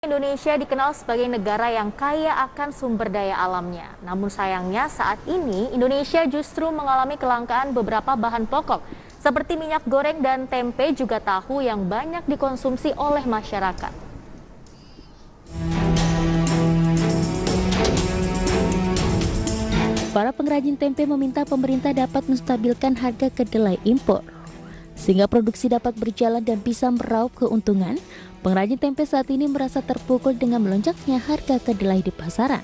Indonesia dikenal sebagai negara yang kaya akan sumber daya alamnya. Namun sayangnya saat ini Indonesia justru mengalami kelangkaan beberapa bahan pokok seperti minyak goreng dan tempe juga tahu yang banyak dikonsumsi oleh masyarakat. Para pengrajin tempe meminta pemerintah dapat menstabilkan harga kedelai impor. Sehingga produksi dapat berjalan dan bisa meraup keuntungan, pengrajin tempe saat ini merasa terpukul dengan melonjaknya harga kedelai di pasaran.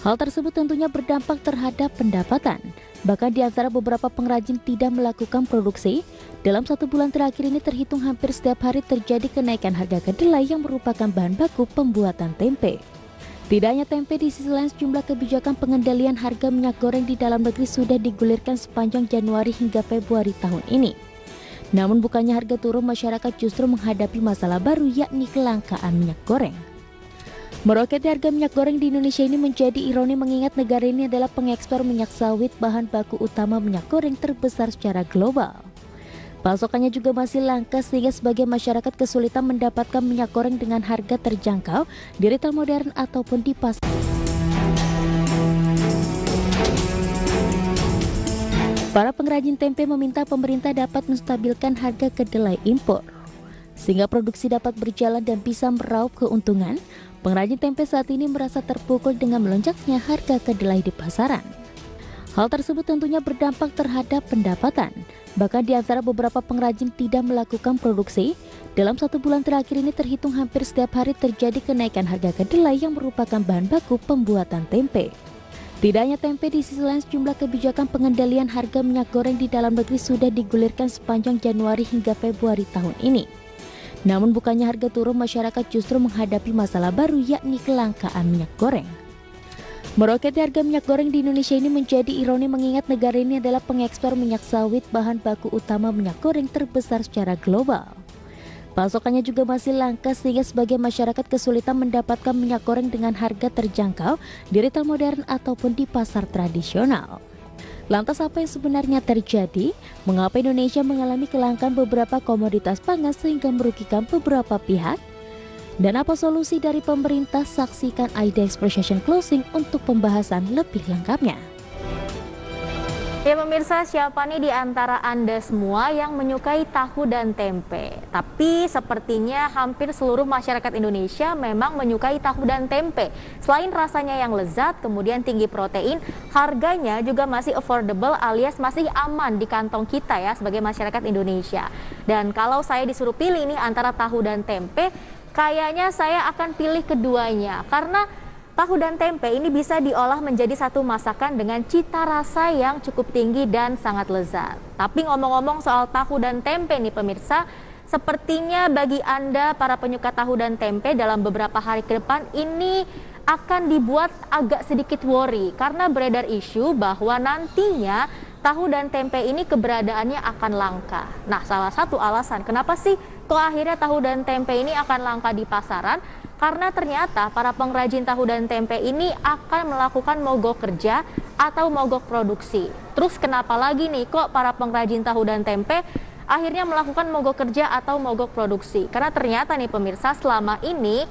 Hal tersebut tentunya berdampak terhadap pendapatan. Bahkan di antara beberapa pengrajin tidak melakukan produksi, dalam 1 bulan terakhir ini terhitung hampir setiap hari terjadi kenaikan harga kedelai yang merupakan bahan baku pembuatan tempe. Tidak hanya tempe, di sisi lain sejumlah kebijakan pengendalian harga minyak goreng di dalam negeri sudah digulirkan sepanjang Januari hingga Februari tahun ini. Namun bukannya harga turun, masyarakat justru menghadapi masalah baru yakni kelangkaan minyak goreng. Meroketnya harga minyak goreng di Indonesia ini menjadi ironi mengingat negara ini adalah pengekspor minyak sawit, bahan baku utama minyak goreng terbesar secara global. Pasokannya juga masih langka sehingga sebagian masyarakat kesulitan mendapatkan minyak goreng dengan harga terjangkau di retail modern ataupun di pasar. Para pengrajin tempe meminta pemerintah dapat menstabilkan harga kedelai impor. Sehingga produksi dapat berjalan dan bisa meraup keuntungan, pengrajin tempe saat ini merasa terpukul dengan melonjaknya harga kedelai di pasaran. Hal tersebut tentunya berdampak terhadap pendapatan. Bahkan di antara beberapa pengrajin tidak melakukan produksi, dalam 1 bulan terakhir ini terhitung hampir setiap hari terjadi kenaikan harga kedelai yang merupakan bahan baku pembuatan tempe. Tidak hanya tempe, di sisi lain sejumlah kebijakan pengendalian harga minyak goreng di dalam negeri sudah digulirkan sepanjang Januari hingga Februari tahun ini. Namun bukannya harga turun, masyarakat justru menghadapi masalah baru yakni kelangkaan minyak goreng. Meroketnya harga minyak goreng di Indonesia ini menjadi ironi mengingat negara ini adalah pengekspor minyak sawit, bahan baku utama minyak goreng terbesar secara global. Pasokannya juga masih langka sehingga sebagian masyarakat kesulitan mendapatkan minyak goreng dengan harga terjangkau di retail modern ataupun di pasar tradisional. Lantas apa yang sebenarnya terjadi? Mengapa Indonesia mengalami kelangkaan beberapa komoditas pangan sehingga merugikan beberapa pihak? Dan apa solusi dari pemerintah? Saksikan Aida Expression Closing untuk pembahasan lebih lengkapnya. Ya pemirsa, siapa nih di antara Anda semua yang menyukai tahu dan tempe? Tapi sepertinya hampir seluruh masyarakat Indonesia memang menyukai tahu dan tempe. Selain rasanya yang lezat, kemudian tinggi protein, harganya juga masih affordable alias masih aman di kantong kita ya sebagai masyarakat Indonesia. Dan kalau saya disuruh pilih nih antara tahu dan tempe, kayaknya saya akan pilih keduanya karena tahu dan tempe ini bisa diolah menjadi satu masakan dengan cita rasa yang cukup tinggi dan sangat lezat. Tapi ngomong-ngomong soal tahu dan tempe nih pemirsa, sepertinya bagi Anda para penyuka tahu dan tempe dalam beberapa hari ke depan ini akan dibuat agak sedikit worry karena beredar isu bahwa nantinya tahu dan tempe ini keberadaannya akan langka. Nah, salah satu alasan kenapa sih kok akhirnya tahu dan tempe ini akan langka di pasaran? Karena ternyata para pengrajin tahu dan tempe ini akan melakukan mogok kerja atau mogok produksi. Terus kenapa lagi nih kok para pengrajin tahu dan tempe akhirnya melakukan mogok kerja atau mogok produksi? Karena ternyata nih pemirsa, selama ini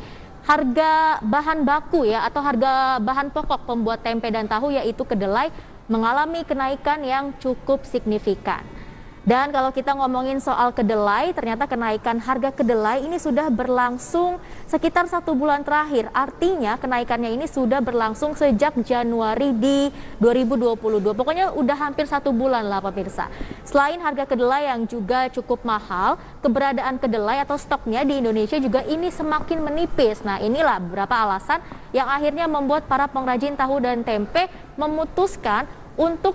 harga bahan baku ya atau harga bahan pokok pembuat tempe dan tahu yaitu kedelai mengalami kenaikan yang cukup signifikan. Dan kalau kita ngomongin soal kedelai, ternyata kenaikan harga kedelai ini sudah berlangsung sekitar 1 bulan terakhir. Artinya kenaikannya ini sudah berlangsung sejak Januari di 2022. Pokoknya udah hampir 1 bulan lah pemirsa. Selain harga kedelai yang juga cukup mahal, keberadaan kedelai atau stoknya di Indonesia juga ini semakin menipis. Nah, inilah beberapa alasan yang akhirnya membuat para pengrajin tahu dan tempe memutuskan untuk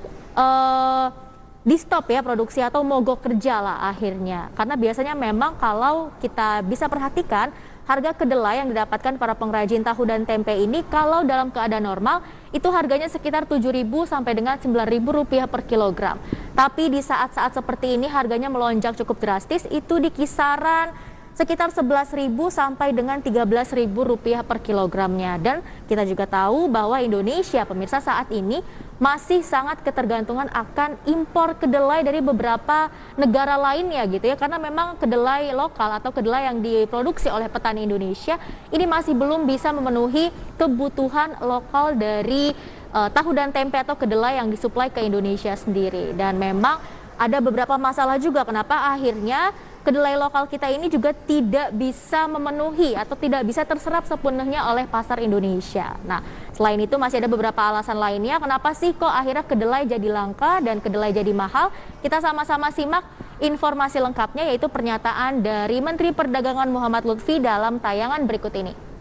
di stop ya produksi atau mogok kerja lah akhirnya. Karena biasanya memang kalau kita bisa perhatikan harga kedelai yang didapatkan para pengrajin tahu dan tempe ini kalau dalam keadaan normal itu harganya sekitar 7.000 sampai dengan 9.000 rupiah per kilogram. Tapi di saat-saat seperti ini harganya melonjak cukup drastis, itu di kisaran sekitar 11.000 sampai dengan 13.000 rupiah per kilogramnya. Dan kita juga tahu bahwa Indonesia, pemirsa, saat ini masih sangat ketergantungan akan impor kedelai dari beberapa negara lainnya gitu ya, karena memang kedelai lokal atau kedelai yang diproduksi oleh petani Indonesia ini masih belum bisa memenuhi kebutuhan lokal dari tahu dan tempe atau kedelai yang disuplai ke Indonesia sendiri. Dan memang ada beberapa masalah juga kenapa akhirnya kedelai lokal kita ini juga tidak bisa memenuhi atau tidak bisa terserap sepenuhnya oleh pasar Indonesia. Nah, selain itu masih ada beberapa alasan lainnya kenapa sih kok akhirnya kedelai jadi langka dan kedelai jadi mahal. Kita sama-sama simak informasi lengkapnya, yaitu pernyataan dari Menteri Perdagangan Muhammad Lutfi dalam tayangan berikut ini.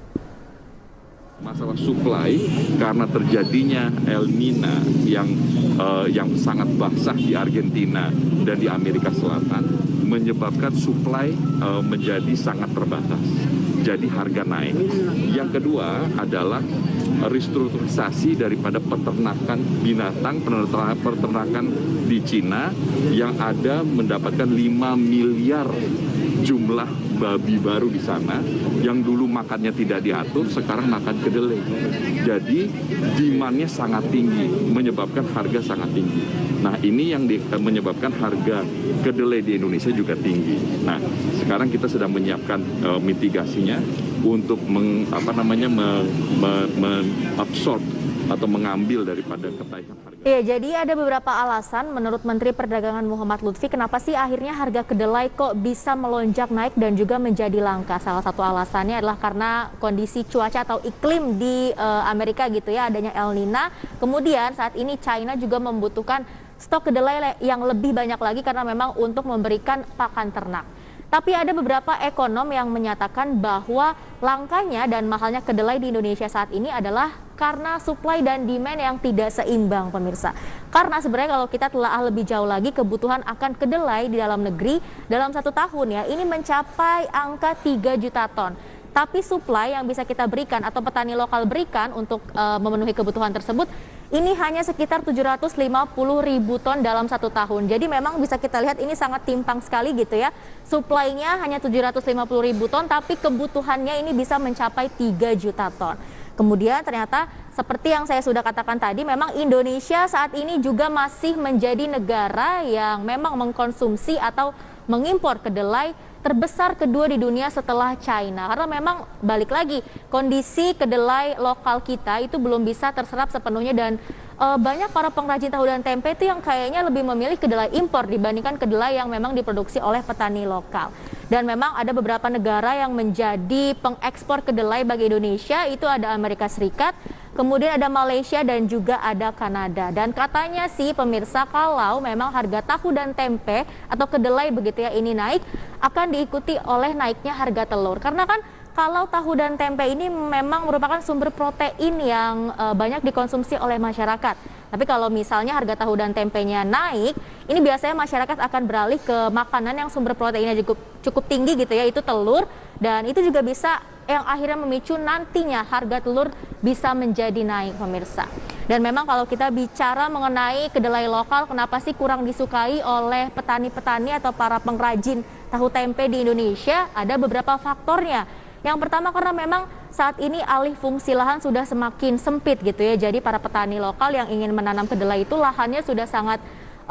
Masalah suplai karena terjadinya El Nino yang sangat basah di Argentina dan di Amerika Selatan menyebabkan suplai menjadi sangat terbatas. Jadi harga naik. Yang kedua adalah restrukturisasi daripada peternakan binatang, peternakan di Cina yang ada mendapatkan 5 miliar jumlah babi baru di sana yang dulu makannya tidak diatur, sekarang makan kedelai. Jadi demand-nya sangat tinggi, menyebabkan harga sangat tinggi. Nah, ini yang menyebabkan harga kedelai di Indonesia juga tinggi. Nah, sekarang kita sedang menyiapkan mitigasinya untuk absorb atau mengambil daripada kenaikan harga. Iya, jadi ada beberapa alasan menurut Menteri Perdagangan Muhammad Lutfi kenapa sih akhirnya harga kedelai kok bisa melonjak naik dan juga menjadi langka. Salah satu alasannya adalah karena kondisi cuaca atau iklim di Amerika gitu ya, adanya El Nino. Kemudian saat ini China juga membutuhkan stok kedelai yang lebih banyak lagi karena memang untuk memberikan pakan ternak. Tapi ada beberapa ekonom yang menyatakan bahwa langkanya dan mahalnya kedelai di Indonesia saat ini adalah karena supply dan demand yang tidak seimbang, pemirsa. Karena sebenarnya kalau kita telah lebih jauh lagi, kebutuhan akan kedelai di dalam negeri dalam 1 tahun ya, ini mencapai angka 3 juta ton. Tapi supply yang bisa kita berikan atau petani lokal berikan untuk memenuhi kebutuhan tersebut ini hanya sekitar 750.000 ton dalam 1 tahun. Jadi memang bisa kita lihat ini sangat timpang sekali gitu ya. Supply-nya hanya 750.000 ton, tapi kebutuhannya ini bisa mencapai 3 juta ton. Kemudian ternyata seperti yang saya sudah katakan tadi, memang Indonesia saat ini juga masih menjadi negara yang memang mengkonsumsi atau mengimpor kedelai terbesar kedua di dunia setelah China. Karena memang balik lagi, kondisi kedelai lokal kita itu belum bisa terserap sepenuhnya dan banyak para pengrajin tahu dan tempe itu yang kayaknya lebih memilih kedelai impor dibandingkan kedelai yang memang diproduksi oleh petani lokal. Dan memang ada beberapa negara yang menjadi pengekspor kedelai bagi Indonesia, itu ada Amerika Serikat, kemudian ada Malaysia dan juga ada Kanada. Dan katanya sih pemirsa, kalau memang harga tahu dan tempe atau kedelai begitu ya ini naik, akan diikuti oleh naiknya harga telur. Karena kan kalau tahu dan tempe ini memang merupakan sumber protein yang banyak dikonsumsi oleh masyarakat. Tapi kalau misalnya harga tahu dan tempenya naik, ini biasanya masyarakat akan beralih ke makanan yang sumber proteinnya cukup tinggi gitu ya, itu telur. Dan itu juga bisa yang akhirnya memicu nantinya harga telur bisa menjadi naik, pemirsa. Dan memang kalau kita bicara mengenai kedelai lokal, kenapa sih kurang disukai oleh petani-petani atau para pengrajin tahu tempe di Indonesia? Ada beberapa faktornya. Yang pertama karena memang saat ini alih fungsi lahan sudah semakin sempit gitu ya. Jadi para petani lokal yang ingin menanam kedelai itu lahannya sudah sangat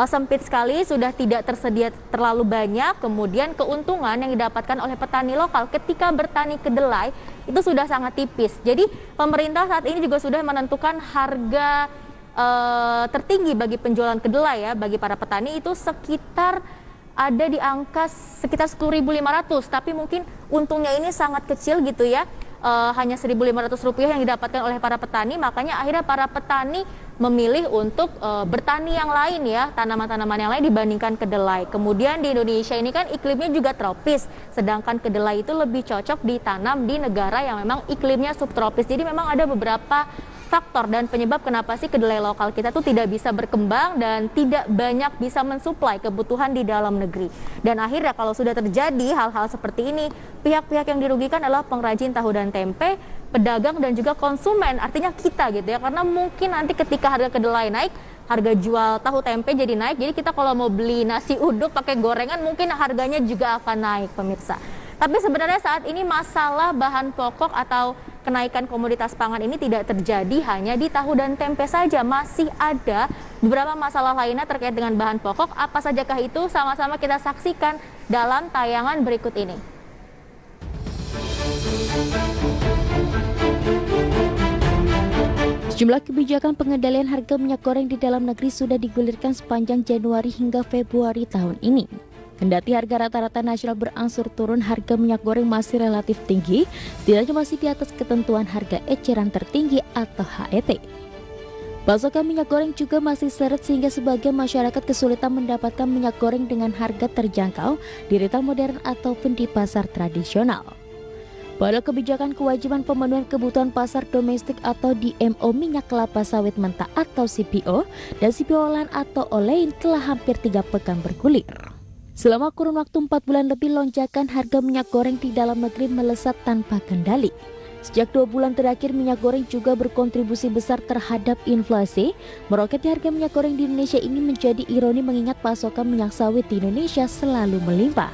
sempit sekali, sudah tidak tersedia terlalu banyak. Kemudian keuntungan yang didapatkan oleh petani lokal ketika bertani kedelai itu sudah sangat tipis. Jadi pemerintah saat ini juga sudah menentukan harga tertinggi bagi penjualan kedelai ya bagi para petani itu sekitar ada di angka sekitar 10.500, tapi mungkin untungnya ini sangat kecil gitu ya, hanya 1.500 rupiah yang didapatkan oleh para petani. Makanya akhirnya para petani memilih untuk bertani yang lain ya, tanaman-tanaman yang lain dibandingkan kedelai. Kemudian di Indonesia ini kan iklimnya juga tropis, sedangkan kedelai itu lebih cocok ditanam di negara yang memang iklimnya subtropis. Jadi memang ada beberapa faktor dan penyebab kenapa sih kedelai lokal kita tuh tidak bisa berkembang dan tidak banyak bisa mensuplai kebutuhan di dalam negeri. Dan akhirnya kalau sudah terjadi hal-hal seperti ini, pihak-pihak yang dirugikan adalah pengrajin tahu dan tempe, pedagang dan juga konsumen, artinya kita gitu ya. Karena mungkin nanti ketika harga kedelai naik, harga jual tahu tempe jadi naik. Jadi kita kalau mau beli nasi uduk pakai gorengan mungkin harganya juga akan naik, pemirsa. Tapi sebenarnya saat ini masalah bahan pokok atau kenaikan komoditas pangan ini tidak terjadi hanya di tahu dan tempe saja. Masih ada beberapa masalah lainnya terkait dengan bahan pokok. Apa sajakah itu? Sama-sama kita saksikan dalam tayangan berikut ini. Sejumlah kebijakan pengendalian harga minyak goreng di dalam negeri sudah digulirkan sepanjang Januari hingga Februari tahun ini. Kendati harga rata-rata nasional berangsur turun, harga minyak goreng masih relatif tinggi, setidaknya masih di atas ketentuan harga eceran tertinggi atau HET. Pasokan minyak goreng juga masih seret sehingga sebagian masyarakat kesulitan mendapatkan minyak goreng dengan harga terjangkau di retail modern ataupun di pasar tradisional. Padahal kebijakan kewajiban pemenuhan kebutuhan pasar domestik atau DMO minyak kelapa sawit mentah atau CPO dan CPO olahan atau olein telah hampir 3 pekan bergulir. Selama kurun waktu 4 bulan lebih, lonjakan harga minyak goreng di dalam negeri melesat tanpa kendali. Sejak 2 bulan terakhir, minyak goreng juga berkontribusi besar terhadap inflasi. Meroketnya harga minyak goreng di Indonesia ini menjadi ironi mengingat pasokan minyak sawit di Indonesia selalu melimpah.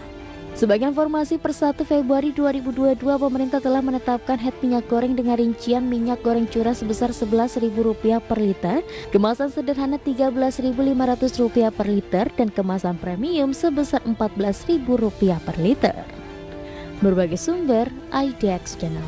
Sebagai informasi, per 1 Februari 2022, pemerintah telah menetapkan HET minyak goreng dengan rincian minyak goreng curah sebesar Rp11.000 per liter, kemasan sederhana Rp13.500 per liter, dan kemasan premium sebesar Rp14.000 per liter. Berbagai sumber, IDX Channel.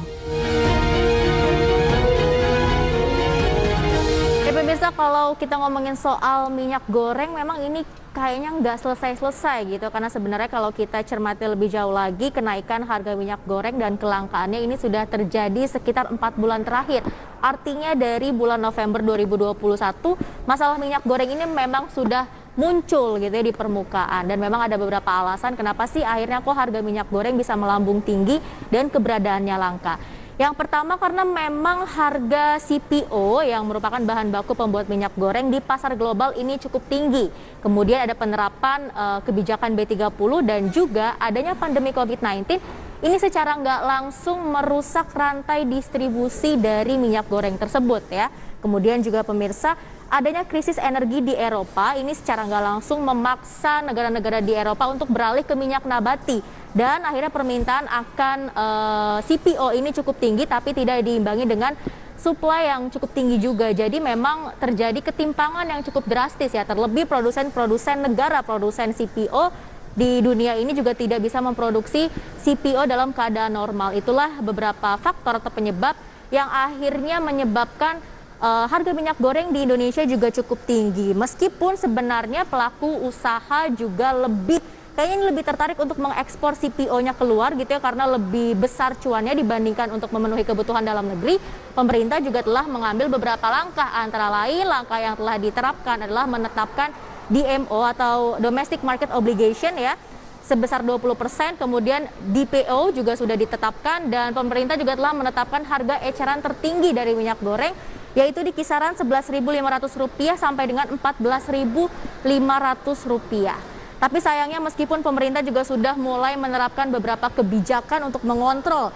Ya pemirsa, kalau kita ngomongin soal minyak goreng, memang ini kayaknya nggak selesai-selesai gitu, karena sebenarnya kalau kita cermati lebih jauh lagi, kenaikan harga minyak goreng dan kelangkaannya ini sudah terjadi sekitar 4 bulan terakhir. Artinya dari bulan November 2021, masalah minyak goreng ini memang sudah muncul gitu ya di permukaan, dan memang ada beberapa alasan kenapa sih akhirnya kok harga minyak goreng bisa melambung tinggi dan keberadaannya langka. Yang pertama, karena memang harga CPO yang merupakan bahan baku pembuat minyak goreng di pasar global ini cukup tinggi. Kemudian ada penerapan kebijakan B30 dan juga adanya pandemi COVID-19. Ini secara nggak langsung merusak rantai distribusi dari minyak goreng tersebut ya. Kemudian juga pemirsa, adanya krisis energi di Eropa ini secara nggak langsung memaksa negara-negara di Eropa untuk beralih ke minyak nabati, dan akhirnya permintaan akan CPO ini cukup tinggi tapi tidak diimbangi dengan supply yang cukup tinggi juga. Jadi memang terjadi ketimpangan yang cukup drastis ya, terlebih produsen-produsen negara produsen CPO di dunia ini juga tidak bisa memproduksi CPO dalam keadaan normal. Itulah beberapa faktor atau penyebab yang akhirnya menyebabkan harga minyak goreng di Indonesia juga cukup tinggi. Meskipun sebenarnya pelaku usaha juga kayaknya lebih tertarik untuk mengekspor CPO-nya keluar gitu ya, karena lebih besar cuannya dibandingkan untuk memenuhi kebutuhan dalam negeri. Pemerintah juga telah mengambil beberapa langkah, antara lain langkah yang telah diterapkan adalah menetapkan DMO atau Domestic Market Obligation ya, sebesar 20%, kemudian DPO juga sudah ditetapkan, dan pemerintah juga telah menetapkan harga eceran tertinggi dari minyak goreng, yaitu di kisaran Rp11.500 sampai dengan Rp14.500. Tapi sayangnya meskipun pemerintah juga sudah mulai menerapkan beberapa kebijakan untuk mengontrol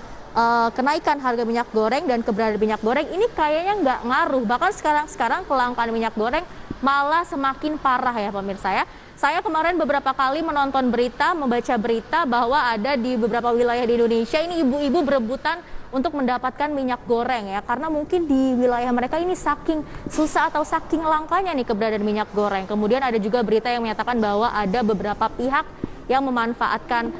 kenaikan harga minyak goreng dan keberadaan minyak goreng, ini kayaknya nggak ngaruh. Bahkan sekarang kelangkaan minyak goreng malah semakin parah ya pemirsa ya. Saya kemarin beberapa kali menonton berita, membaca berita bahwa ada di beberapa wilayah di Indonesia ini ibu-ibu berebutan untuk mendapatkan minyak goreng ya, karena mungkin di wilayah mereka ini saking susah atau saking langkanya nih keberadaan minyak goreng. Kemudian ada juga berita yang menyatakan bahwa ada beberapa pihak yang memanfaatkan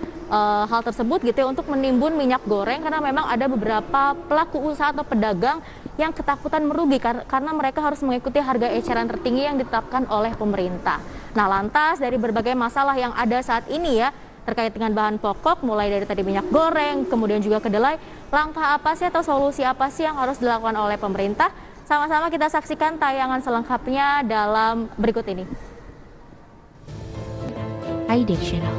hal tersebut gitu ya untuk menimbun minyak goreng, karena memang ada beberapa pelaku usaha atau pedagang yang ketakutan merugi karena mereka harus mengikuti harga eceran tertinggi yang ditetapkan oleh pemerintah. Nah, lantas dari berbagai masalah yang ada saat ini ya terkait dengan bahan pokok, mulai dari tadi minyak goreng, kemudian juga kedelai, langkah apa sih atau solusi apa sih yang harus dilakukan oleh pemerintah? Sama-sama kita saksikan tayangan selengkapnya dalam berikut ini. IDX Channel.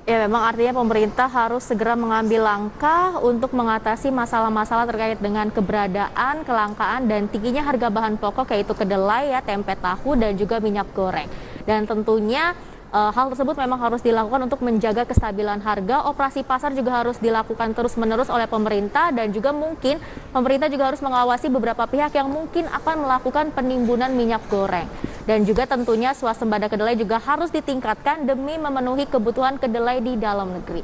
Ya, memang artinya pemerintah harus segera mengambil langkah untuk mengatasi masalah-masalah terkait dengan keberadaan, kelangkaan, dan tingginya harga bahan pokok, yaitu kedelai, ya, tempe, tahu, dan juga minyak goreng. Dan tentunya hal tersebut memang harus dilakukan untuk menjaga kestabilan harga. Operasi pasar juga harus dilakukan terus-menerus oleh pemerintah, dan juga mungkin pemerintah juga harus mengawasi beberapa pihak yang mungkin akan melakukan penimbunan minyak goreng. Dan juga tentunya swasembada kedelai juga harus ditingkatkan demi memenuhi kebutuhan kedelai di dalam negeri.